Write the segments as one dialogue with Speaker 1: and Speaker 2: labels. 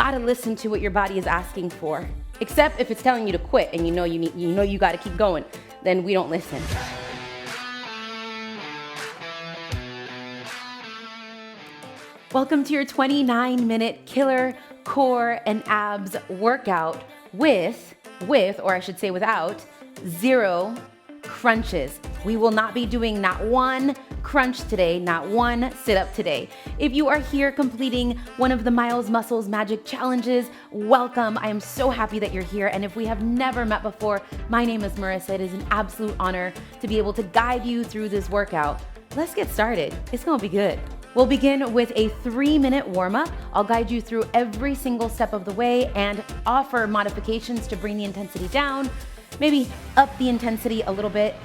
Speaker 1: gotta listen to what your body is asking for. Except if it's telling you to quit and you know you gotta keep going, then we don't listen. Welcome to your 29-minute killer core and abs workout with, or I should say without, 0 crunches. We will not be doing not one crunch today, not one sit-up today. If you are here completing one of the Miles Muscles Magic Challenges, welcome. I am so happy that you're here. And if we have never met before, my name is Marissa. It is an absolute honor to be able to guide you through this workout. Let's get started. It's gonna be good. We'll begin with a 3-minute warm-up. I'll guide you through every single step of the way and offer modifications to bring the intensity down, maybe up the intensity a little bit.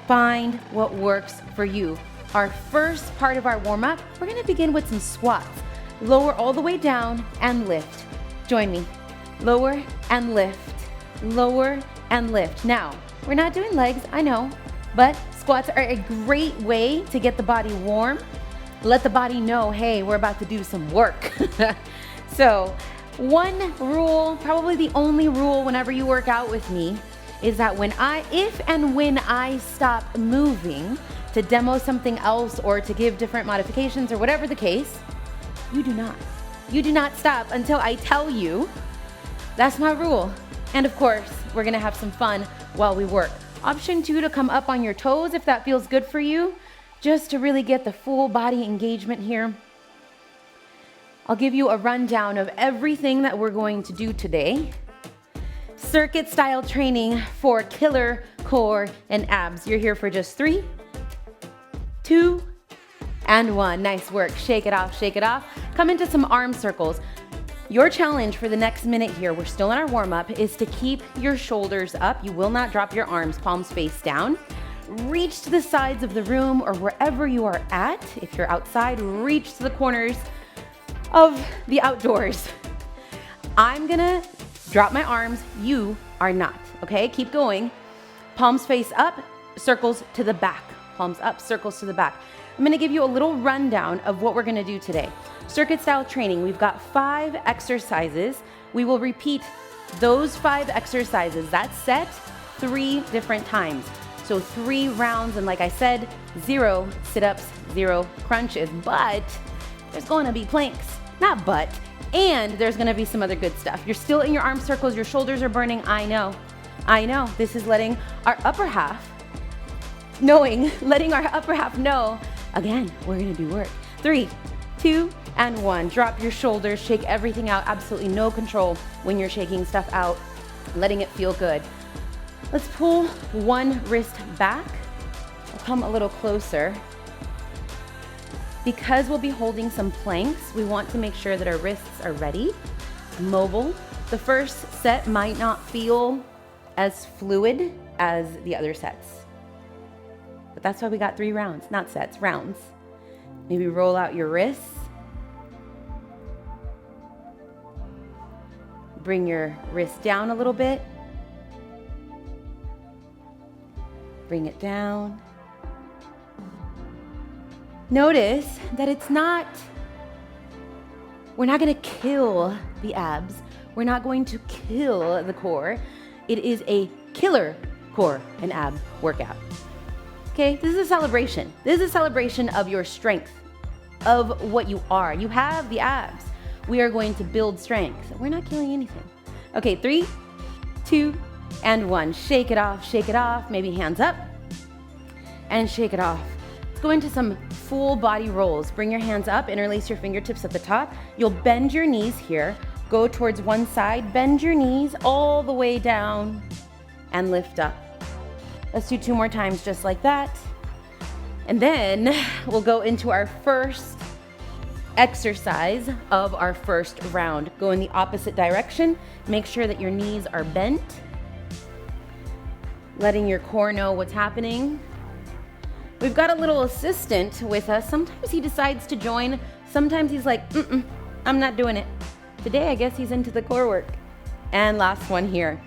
Speaker 1: Find what works for you. Our first part of our warm-up, we're gonna begin with some squats. Lower all the way down and lift. Join me. Lower and lift, lower and lift. Now, we're not doing legs, I know, but squats are a great way to get the body warm. Let the body know, hey, we're about to do some work. So, one rule, probably the only rule whenever you work out with me, is that if and when I stop moving to demo something else or to give different modifications or whatever the case, you do not. You do not stop until I tell you. That's my rule. And of course, we're gonna have some fun while we work. Option 2, to come up on your toes if that feels good for you, just to really get the full body engagement here. I'll give you a rundown of everything that we're going to do today. Circuit style training for killer core and abs. You're here for just 3, 2, and 1. Nice work. Shake it off, shake it off. Come into some arm circles. Your challenge for the next minute here, we're still in our warm-up, is to keep your shoulders up. You will not drop your arms, palms face down. Reach to the sides of the room or wherever you are at. If you're outside, reach to the corners of the outdoors. I'm gonna drop my arms, you are not, okay? Keep going. Palms face up, circles to the back. Palms up, circles to the back. I'm gonna give you a little rundown of what we're gonna do today. Circuit style training, we've got 5 exercises. We will repeat those 5 exercises, that set, 3 different times. So 3 rounds, and like I said, 0 sit-ups, 0 crunches, but there's gonna be planks, not but, and there's gonna be some other good stuff. You're still in your arm circles, your shoulders are burning, I know. This is letting our upper half know, again, we're gonna do work. 3, 2, and 1. Drop your shoulders, shake everything out, absolutely no control when you're shaking stuff out, letting it feel good. Let's pull one wrist back. I'll come a little closer. Because we'll be holding some planks, we want to make sure that our wrists are ready, mobile. The first set might not feel as fluid as the other sets. But that's why we got 3 rounds, not sets, rounds. Maybe roll out your wrists. Bring your wrist down a little bit. Bring it down. Notice that we're not gonna kill the abs. We're not going to kill the core. It is a killer core and ab workout. Okay, this is a celebration. This is a celebration of your strength, of what you are. You have the abs. We are going to build strength. We're not killing anything. Okay, 3, 2, and 1. Shake it off, maybe hands up, and shake it off. Let's go into some full body rolls. Bring your hands up, interlace your fingertips at the top. You'll bend your knees here, go towards one side, bend your knees all the way down, and lift up. Let's do 2 more times just like that. And then we'll go into our first exercise of our first round. Go in the opposite direction. Make sure that your knees are bent, letting your core know what's happening. We've got a little assistant with us. Sometimes he decides to join. Sometimes he's like, I'm not doing it. Today, I guess he's into the core work. And last one here.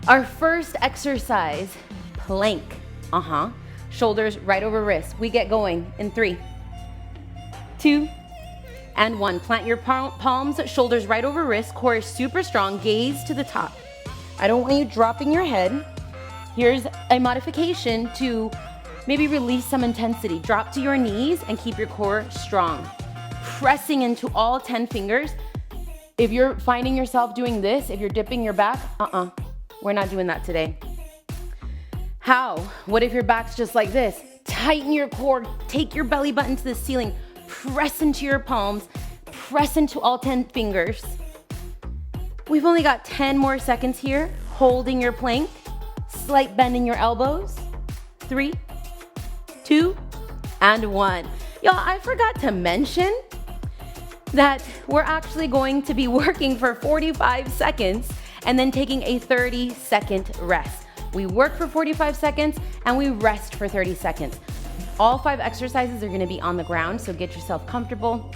Speaker 1: Our first exercise, plank. Shoulders right over wrists. We get going in 3, 2, and 1. Plant your palms, shoulders right over wrists, core is super strong, gaze to the top. I don't want you dropping your head. Here's a modification to maybe release some intensity. Drop to your knees and keep your core strong. Pressing into all 10 fingers. If you're finding yourself doing this, if you're dipping your back, we're not doing that today. How? What if your back's just like this? Tighten your core, take your belly button to the ceiling, press into your palms, press into all 10 fingers. We've only got 10 more seconds here, holding your plank, slight bend in your elbows. 3, 2, and 1. Y'all, I forgot to mention that we're actually going to be working for 45 seconds and then taking a 30-second rest. We work for 45 seconds and we rest for 30 seconds. All 5 exercises are gonna be on the ground, so get yourself comfortable,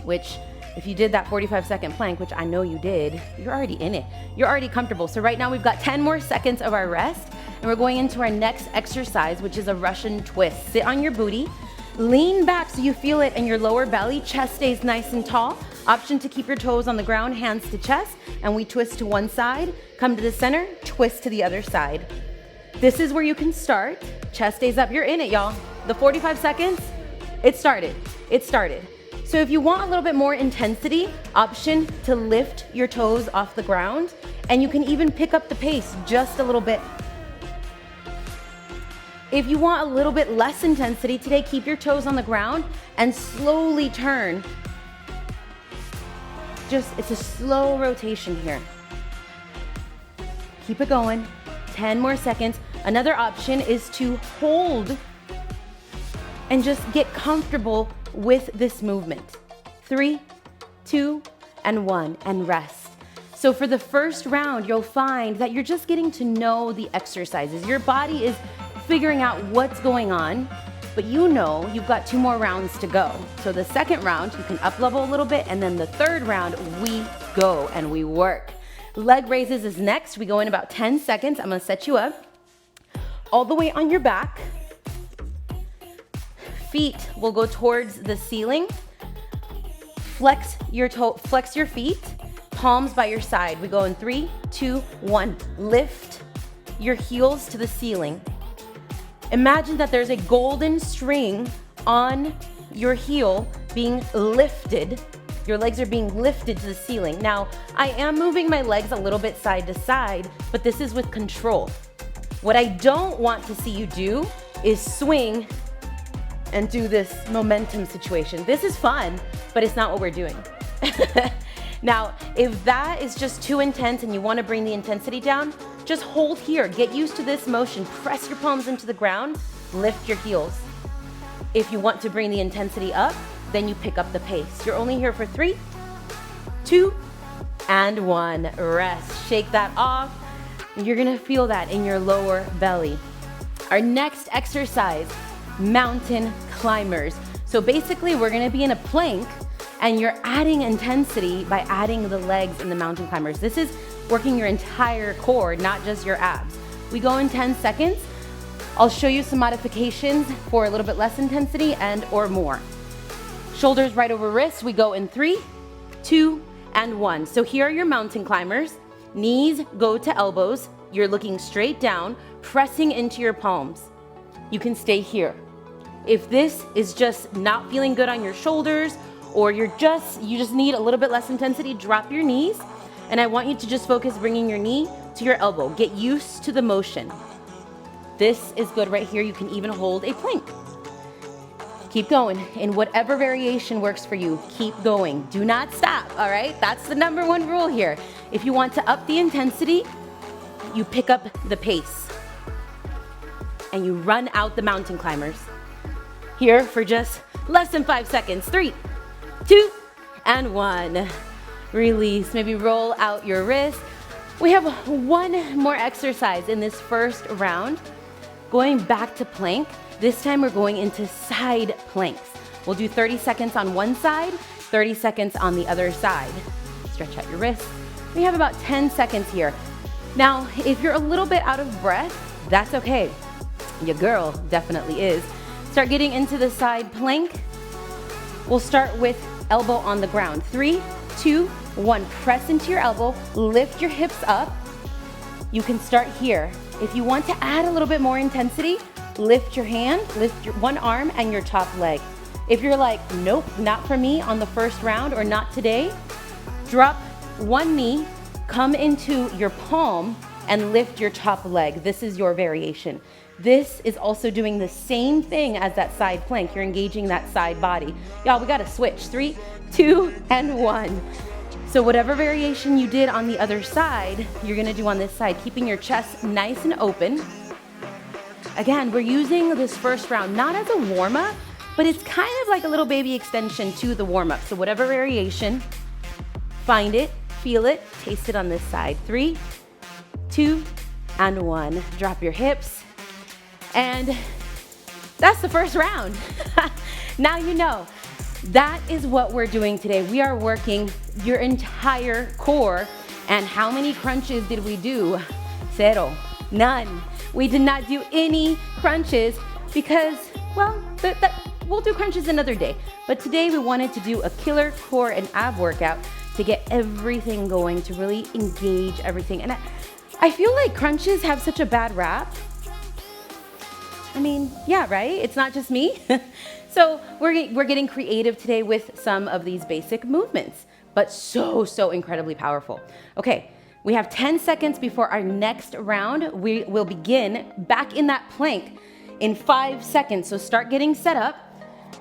Speaker 1: which if you did that 45-second plank, which I know you did, you're already in it. You're already comfortable. So right now we've got 10 more seconds of our rest and we're going into our next exercise, which is a Russian twist. Sit on your booty, lean back so you feel it in your lower belly, chest stays nice and tall. Option to keep your toes on the ground, hands to chest, and we twist to one side, come to the center, twist to the other side. This is where you can start. Chest stays up, you're in it, y'all. The 45 seconds, it started. So if you want a little bit more intensity, option to lift your toes off the ground, and you can even pick up the pace just a little bit. If you want a little bit less intensity today, keep your toes on the ground and slowly turn. It's a slow rotation here. Keep it going, 10 more seconds. Another option is to hold and just get comfortable with this movement. 3, 2, and 1, and rest. So for the first round, you'll find that you're just getting to know the exercises. Your body is figuring out what's going on, but you know you've got 2 more rounds to go. So the second round, you can up level a little bit, and then the third round, we go and we work. Leg raises is next. We go in about 10 seconds. I'm gonna set you up. All the way on your back. Feet will go towards the ceiling. Flex your feet, palms by your side. We go in 3, 2, 1. Lift your heels to the ceiling. Imagine that there's a golden string on your heel being lifted. Your legs are being lifted to the ceiling. Now, I am moving my legs a little bit side to side, but this is with control. What I don't want to see you do is swing and do this momentum situation. This is fun, but it's not what we're doing. Now, if that is just too intense and you want to bring the intensity down, just hold here. Get used to this motion. Press your palms into the ground. Lift your heels. If you want to bring the intensity up, then you pick up the pace. You're only here for 3, 2, and 1. Rest. Shake that off. You're gonna feel that in your lower belly. Our next exercise, mountain climbers. So basically, we're gonna be in a plank and you're adding intensity by adding the legs in the mountain climbers. This is working your entire core, not just your abs. We go in 10 seconds. I'll show you some modifications for a little bit less intensity and or more. Shoulders right over wrists. We go in 3, 2, and 1. So here are your mountain climbers. Knees go to elbows. You're looking straight down, pressing into your palms. You can stay here. If this is just not feeling good on your shoulders, or you just need a little bit less intensity, drop your knees. And I want you to just focus bringing your knee to your elbow. Get used to the motion. This is good right here. You can even hold a plank. Keep going. In whatever variation works for you, keep going. Do not stop, all right? That's the number 1 rule here. If you want to up the intensity, you pick up the pace and you run out the mountain climbers. Here for just less than 5 seconds. 3, 2, and 1. Release. Maybe roll out your wrist. We have 1 more exercise in this first round. Going back to plank. This time we're going into side planks. We'll do 30 seconds on one side, 30 seconds on the other side. Stretch out your wrists. We have about 10 seconds here. Now, if you're a little bit out of breath, that's okay. Your girl definitely is. Start getting into the side plank. We'll start with elbow on the ground. 3, 2, 1. Press into your elbow, lift your hips up. You can start here. If you want to add a little bit more intensity, lift your hand, lift your one arm and your top leg. If you're like, nope, not for me on the first round or not today, drop one knee, come into your palm and lift your top leg. This is your variation. This is also doing the same thing as that side plank. You're engaging that side body. Y'all, we gotta switch. 3, 2, and 1. So whatever variation you did on the other side, you're gonna do on this side, keeping your chest nice and open. Again, we're using this first round not as a warm-up, but it's kind of like a little baby extension to the warm-up. So whatever variation, find it, feel it, taste it on this side. 3, 2, and 1. Drop your hips. And that's the first round. Now you know. That is what we're doing today. We are working your entire core. And how many crunches did we do? 0. None. We did not do any crunches because, well, we'll do crunches another day. But today we wanted to do a killer core and ab workout to get everything going, to really engage everything. And I feel like crunches have such a bad rap. I mean, yeah, right? It's not just me. So we're getting creative today with some of these basic movements, but so incredibly powerful. Okay, we have 10 seconds before our next round. We will begin back in that plank in 5 seconds. So start getting set up.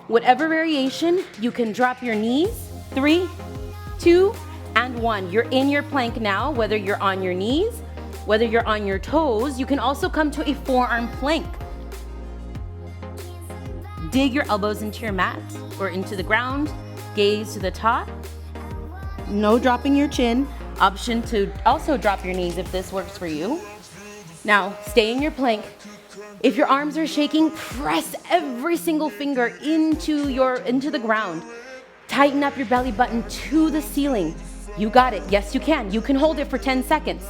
Speaker 1: Whatever variation, you can drop your knees. 3, 2, and 1. You're in your plank now, whether you're on your knees, whether you're on your toes. You can also come to a forearm plank. Dig your elbows into your mat or into the ground. Gaze to the top. No dropping your chin. Option to also drop your knees if this works for you. Now, stay in your plank. If your arms are shaking, press every single finger into the ground. Tighten up your belly button to the ceiling. You got it. Yes, you can. You can hold it for 10 seconds.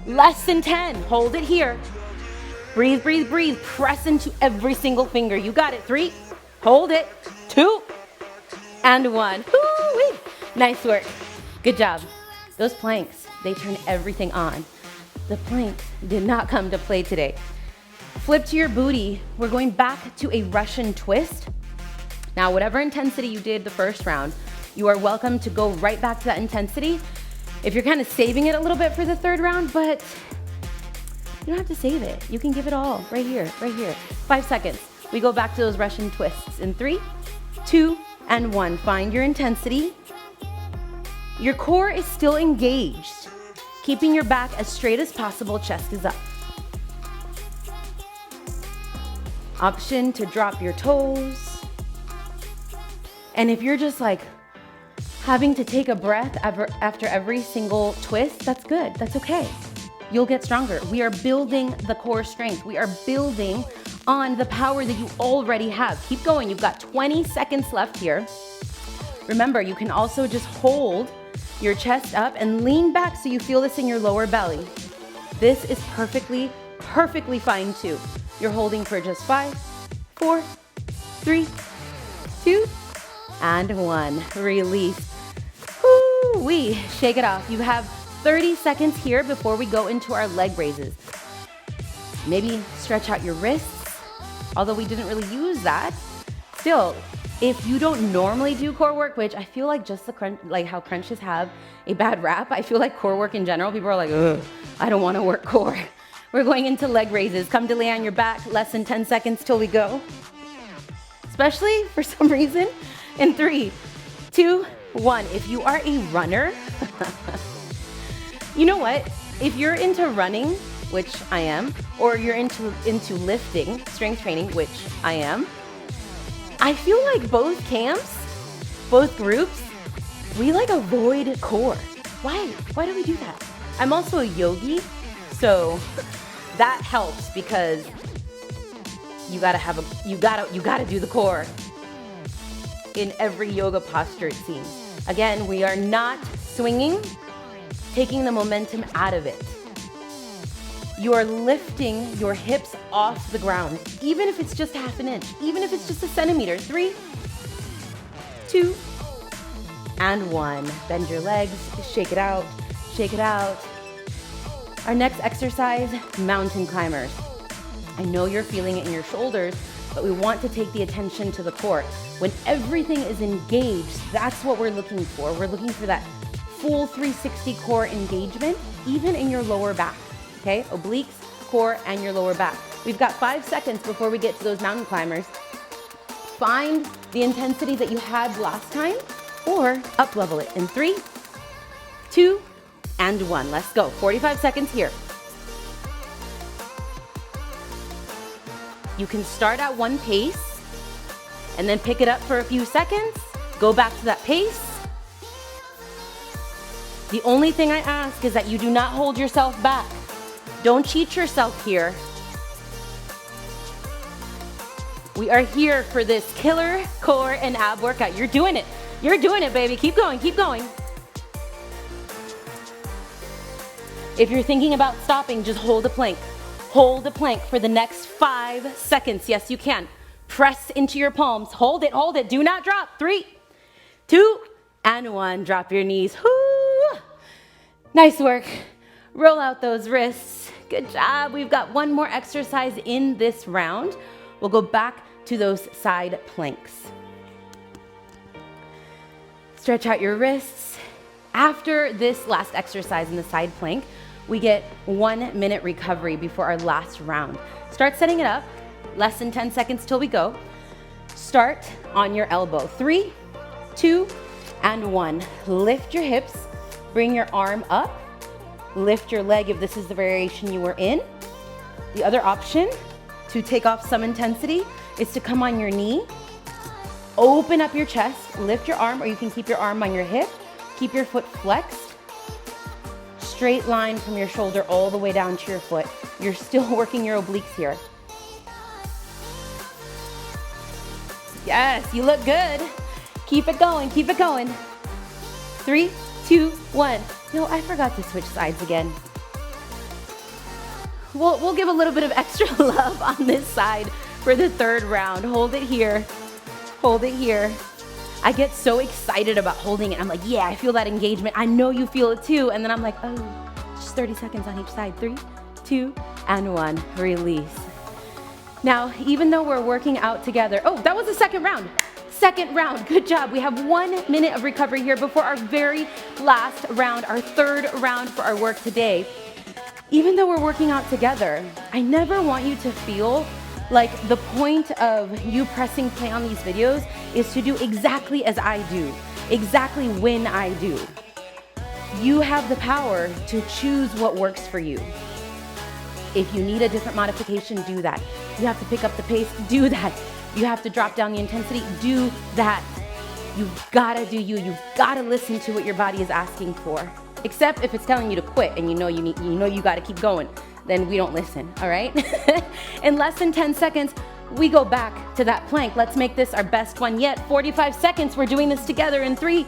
Speaker 1: Less than 10. Hold it here. Breathe, breathe, breathe. Press into every single finger. You got it. 3. Hold it. 2. And 1. Woo-wee. Nice work. Good job. Those planks, they turn everything on. The planks did not come to play today. Flip to your booty. We're going back to a Russian twist. Now, whatever intensity you did the first round, you are welcome to go right back to that intensity. If you're kind of saving it a little bit for the third round, but you don't have to save it. You can give it all right here, right here. 5 seconds. We go back to those Russian twists in 3, 2, and 1. Find your intensity. Your core is still engaged. Keeping your back as straight as possible, chest is up. Option to drop your toes. And if you're just like having to take a breath after every single twist, that's good, that's okay. You'll get stronger. We are building the core strength. We are building on the power that you already have. Keep going, you've got 20 seconds left here. Remember, you can also just hold your chest up and lean back so you feel this in your lower belly. This is perfectly fine too. You're holding for just 5, 4, 3, 2, and 1. Release. Woo-wee. Shake it off. You have 30 seconds here before we go into our leg raises. Maybe stretch out your wrists, although we didn't really use that. Still, if you don't normally do core work, which I feel like just the crunch, like how crunches have a bad rap, I feel like core work in general, people are like, ugh, I don't want to work core. We're going into leg raises. Come to lay on your back, less than 10 seconds till we go. Especially for some reason, in 3, 2, 1. If you are a runner, you know what? If you're into running, which I am, or you're into lifting, strength training, which I am, I feel like both camps, both groups, we like avoid core. Why? Why do we do that? I'm also a yogi, so that helps because you gotta do the core in every yoga posture, it seems. Again, we are not swinging, taking the momentum out of it. You are lifting your hips off the ground, even if it's just half an inch, even if it's just a centimeter. 3, 2, and 1. Bend your legs, shake it out, shake it out. Our next exercise, mountain climbers. I know you're feeling it in your shoulders, but we want to take the attention to the core. When everything is engaged, that's what we're looking for. We're looking for that full 360 core engagement, even in your lower back, okay? Obliques, core, and your lower back. We've got 5 seconds before we get to those mountain climbers. Find the intensity that you had last time, or up level it in 3, 2, and 1. Let's go. 45 seconds here. You can start at one pace and then pick it up for a few seconds. Go back to that pace. The only thing I ask is that you do not hold yourself back. Don't cheat yourself here. We are here for this killer core and ab workout. You're doing it. You're doing it, baby. Keep going, keep going. If you're thinking about stopping, just hold a plank. Hold the plank for the next 5 seconds. Yes, you can. Press into your palms. Hold it, hold it. Do not drop. 3, 2, and 1. Drop your knees. Woo! Nice work. Roll out those wrists. Good job. We've got one more exercise in this round. We'll go back to those side planks. Stretch out your wrists. After this last exercise in the side plank, we get 1 minute recovery before our last round. Start setting it up. Less than 10 seconds till we go. Start on your elbow. 3, 2, and 1. Lift your hips. Bring your arm up. Lift your leg if this is the variation you were in. The other option to take off some intensity is to come on your knee. Open up your chest. Lift your arm, or you can keep your arm on your hip. Keep your foot flexed. Straight line from your shoulder all the way down to your foot. You're still working your obliques here. Yes, you look good. Keep it going, keep it going. 3, 2, 1. No, I forgot to switch sides again. We'll give a little bit of extra love on this side for the third round. Hold it here, hold it here. I get so excited about holding it. I'm like, yeah, I feel that engagement. I know you feel it too. And then I'm like, oh, just 30 seconds on each side. 3, 2, and 1. Release. Now, even though we're working out together, oh, that was the second round. Second round, good job. We have 1 minute of recovery here before our very last round, our third round for our work today. Even though we're working out together, I never want you to feel like the point of you pressing play on these videos is to do exactly as I do, exactly when I do. You have the power to choose what works for you. If you need a different modification, do that. You have to pick up the pace, do that. You have to drop down the intensity, do that. You've gotta do you. You've gotta listen to what your body is asking for. Except if it's telling you to quit and you know you gotta keep going, then we don't listen, all right? In less than 10 seconds, we go back to that plank. Let's make this our best one yet. 45 seconds, we're doing this together in 3,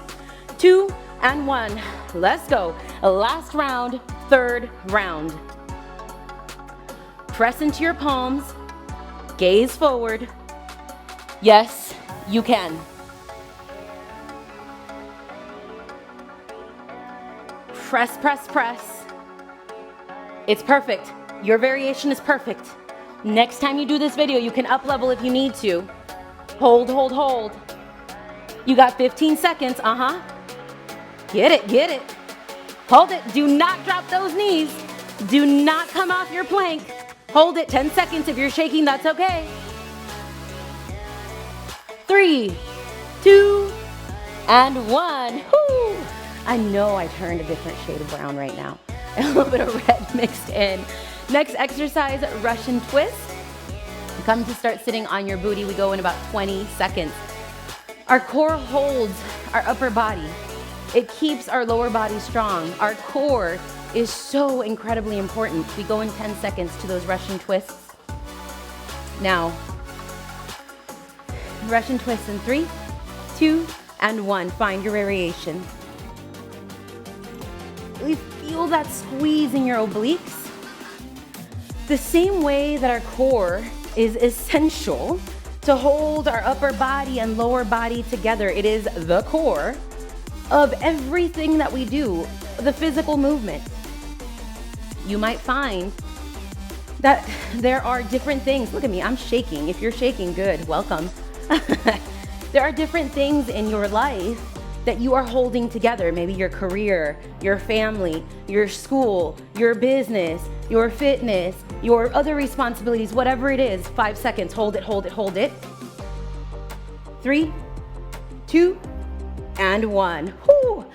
Speaker 1: 2, and 1. Let's go. Last round, third round. Press into your palms, gaze forward. Yes, you can. Press, press, press. It's perfect. Your variation is perfect. Next time you do this video, you can up level if you need to. Hold, hold, hold. You got 15 seconds, Get it, get it. Hold it, do not drop those knees. Do not come off your plank. Hold it, 10 seconds. If you're shaking, that's okay. 3, 2, and 1. Whoo! I know I turned a different shade of brown right now. A little bit of red mixed in. Next exercise, Russian twist. Come to start sitting on your booty. We go in about 20 seconds. Our core holds our upper body. It keeps our lower body strong. Our core is so incredibly important. We go in 10 seconds to those Russian twists. Now, Russian twists in 3, 2, and 1. Find your variation. Really feel that squeeze in your obliques. The same way that our core is essential to hold our upper body and lower body together. It is the core of everything that we do, the physical movement. You might find that there are different things. Look at me, I'm shaking. If you're shaking, good, welcome. There are different things in your life that you are holding together. Maybe your career, your family, your school, your business, your fitness, your other responsibilities, whatever it is. 5 seconds, hold it, hold it, hold it. 3, 2, and 1. Whew.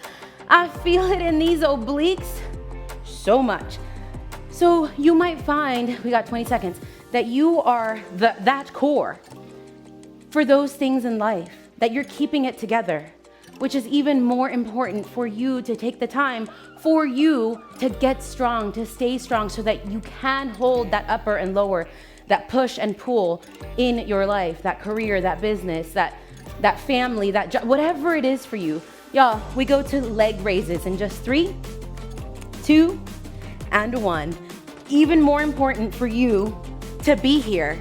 Speaker 1: I feel it in these obliques so much. So you might find, we got 20 seconds, that you are that core for those things in life, that you're keeping it together, which is even more important for you to take the time for you to get strong, to stay strong, so that you can hold that upper and lower, that push and pull in your life, that career, that business, that family, that job, whatever it is for you. Y'all, we go to leg raises in just 3, 2, and 1. Even more important for you to be here.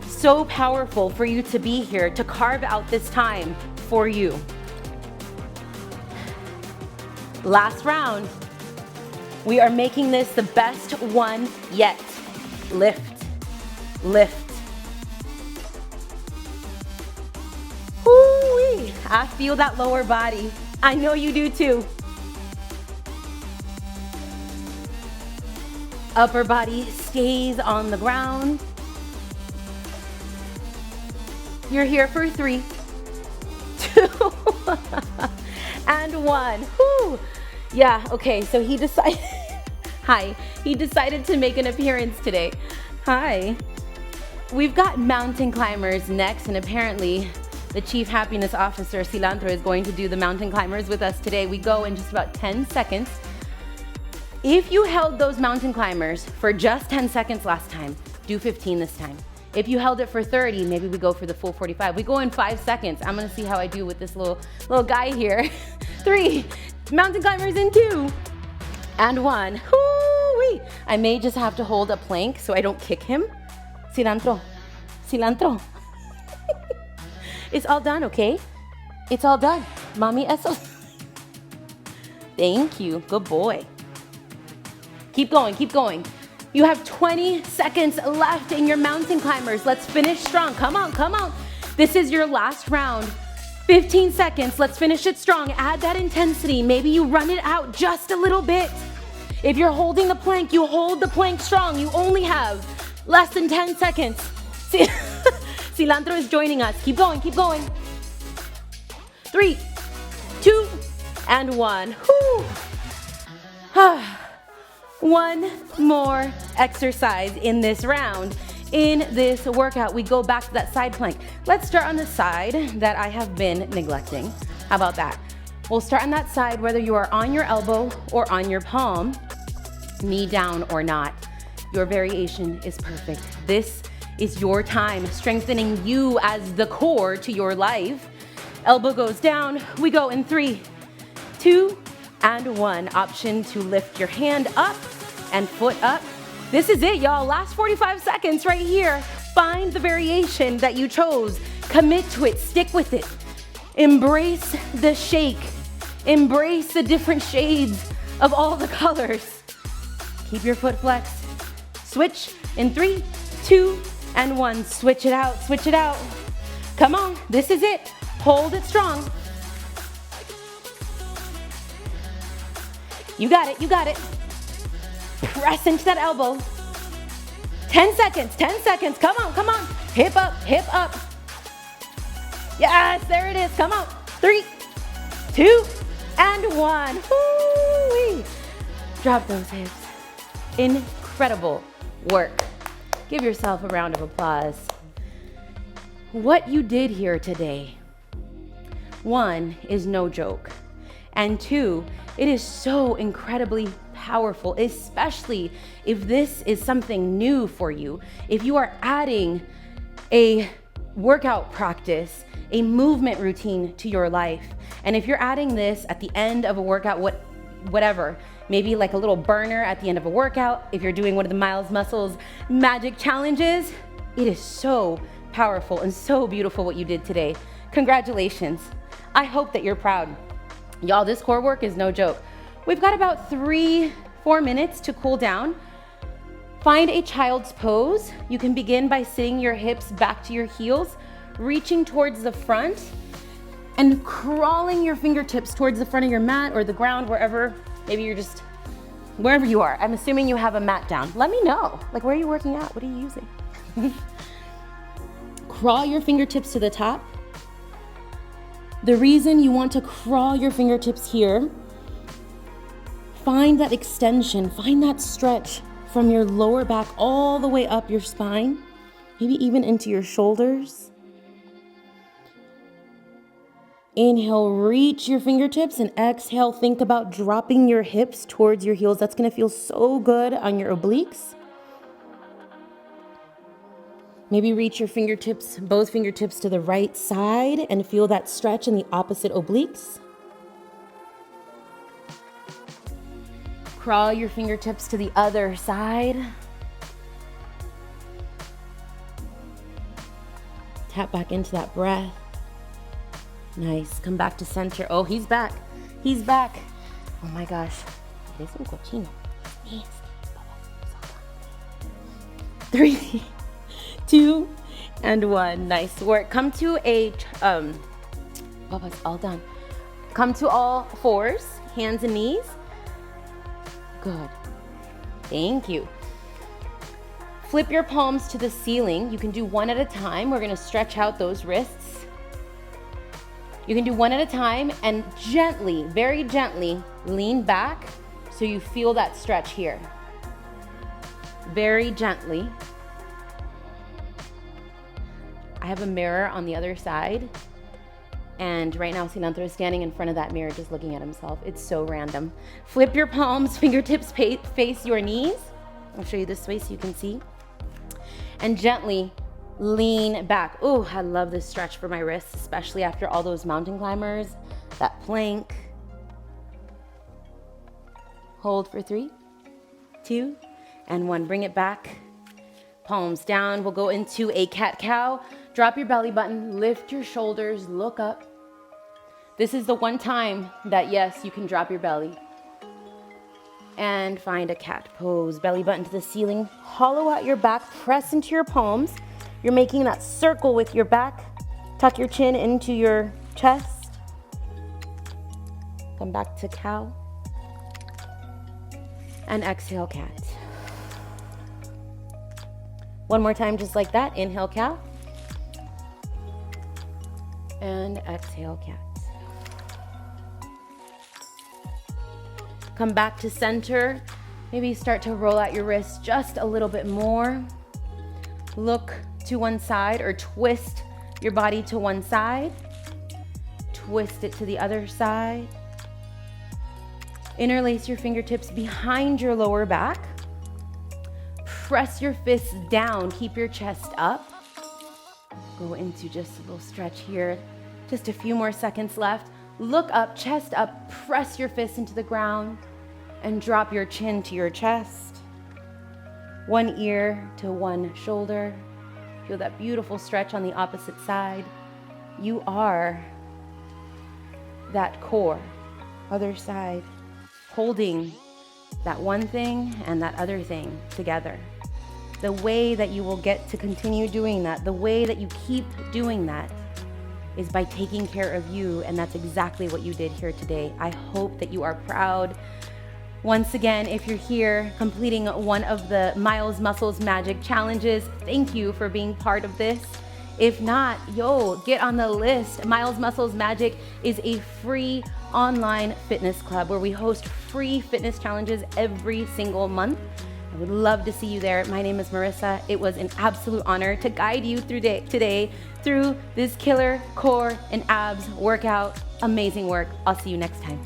Speaker 1: So powerful for you to be here, to carve out this time for you. Last round. We are making this the best one yet. Lift, lift. Woo-wee. I feel that lower body. I know you do too. Upper body stays on the ground. You're here for 3, 2, and 1. Whew. Yeah, okay, so he decided, hi, he decided to make an appearance today. Hi. We've got mountain climbers next, and apparently the Chief Happiness Officer, Cilantro, is going to do the mountain climbers with us today. We go in just about 10 seconds. If you held those mountain climbers for just 10 seconds last time, do 15 this time. If you held it for 30, maybe we go for the full 45. We go in 5 seconds. I'm gonna see how I do with this little guy here. 3, mountain climbers in 2, and 1. Hoo-wee. I may just have to hold a plank so I don't kick him. Cilantro, cilantro. It's all done, okay? It's all done. Mommy, eso. Thank you, good boy. Keep going, keep going. You have 20 seconds left in your mountain climbers. Let's finish strong. Come on, come on. This is your last round. 15 seconds. Let's finish it strong. Add that intensity. Maybe you run it out just a little bit. If you're holding the plank, you hold the plank strong. You only have less than 10 seconds. Cilantro is joining us. Keep going, keep going. 3, 2, and 1. Whew. One more exercise in this round. In this workout, we go back to that side plank. Let's start on the side that I have been neglecting. How about that? We'll start on that side, whether you are on your elbow or on your palm, knee down or not. Your variation is perfect. This is your time, strengthening you as the core to your life. Elbow goes down. We go in 3, 2, and 1. Option to lift your hand up and foot up. This is it, y'all. Last 45 seconds right here. Find the variation that you chose. Commit to it. Stick with it. Embrace the shake. Embrace the different shades of all the colors. Keep your foot flexed. Switch in 3, 2, and 1. Switch it out. Switch it out. Come on. This is it. Hold it strong. You got it. You got it. Press into that elbow. 10 seconds, 10 seconds. Come on, come on. Hip up, hip up. Yes, there it is. Come on. 3, 2, and 1. Woo-wee. Drop those hips. Incredible work. Give yourself a round of applause. What you did here today, 1, is no joke. And 2, it is so incredibly powerful, especially if this is something new for you. If you are adding a workout practice, a movement routine to your life, and if you're adding this at the end of a workout, whatever, maybe like a little burner at the end of a workout, if you're doing one of the Miles Muscles magic challenges, it is so powerful and so beautiful what you did today. Congratulations. I hope that you're proud. Y'all, this core work is no joke. We've got about 3-4 minutes to cool down. Find a child's pose. You can begin by sitting your hips back to your heels, reaching towards the front, and crawling your fingertips towards the front of your mat or the ground, wherever. Maybe you're just, wherever you are. I'm assuming you have a mat down. Let me know. Like, where are you working out? What are you using? Crawl your fingertips to the top. The reason you want to crawl your fingertips here, find that extension, find that stretch from your lower back all the way up your spine, maybe even into your shoulders. Inhale, reach your fingertips, and exhale, think about dropping your hips towards your heels. That's gonna feel so good on your obliques. Maybe reach your fingertips, both fingertips to the right side and feel that stretch in the opposite obliques. Crawl your fingertips to the other side. Tap back into that breath. Nice. Come back to center. Oh, he's back. He's back. Oh my gosh. Eres un cochino. 3, 2, and 1. Nice work. Come to a, Baba's all done. Come to all fours, hands and knees. Good. Thank you. Flip your palms to the ceiling. You can do one at a time. We're gonna stretch out those wrists. You can do one at a time and gently, very gently, lean back so you feel that stretch here. Very gently. I have a mirror on the other side, and right now Sinanthro is standing in front of that mirror just looking at himself. It's so random. Flip your palms, fingertips face your knees. I'll show you this way so you can see. And gently lean back. Oh, I love this stretch for my wrists, especially after all those mountain climbers, that plank. Hold for 3, 2, and 1. Bring it back. Palms down. We'll go into a cat-cow. Drop your belly button, lift your shoulders, look up. This is the one time that, yes, you can drop your belly. And find a cat pose. Belly button to the ceiling. Hollow out your back, press into your palms. You're making that circle with your back. Tuck your chin into your chest. Come back to cow. And exhale, cat. One more time, just like that. Inhale, cow. And exhale, cat. Come back to center. Maybe start to roll out your wrists just a little bit more. Look to one side or twist your body to one side. Twist it to the other side. Interlace your fingertips behind your lower back. Press your fists down. Keep your chest up. Go into just a little stretch here. Just a few more seconds left. Look up, chest up, press your fists into the ground and drop your chin to your chest. One ear to one shoulder. Feel that beautiful stretch on the opposite side. You are that core, other side, holding that one thing and that other thing together. The way that you will get to continue doing that, the way that you keep doing that, is by taking care of you, and that's exactly what you did here today. I hope that you are proud. Once again, if you're here completing one of the Miles Muscles Magic challenges, thank you for being part of this. If not, get on the list. Miles Muscles Magic is a free online fitness club where we host free fitness challenges every single month. I would love to see you there. My name is Marissa. It was an absolute honor to guide you through today through this killer core and abs workout. Amazing work. I'll see you next time.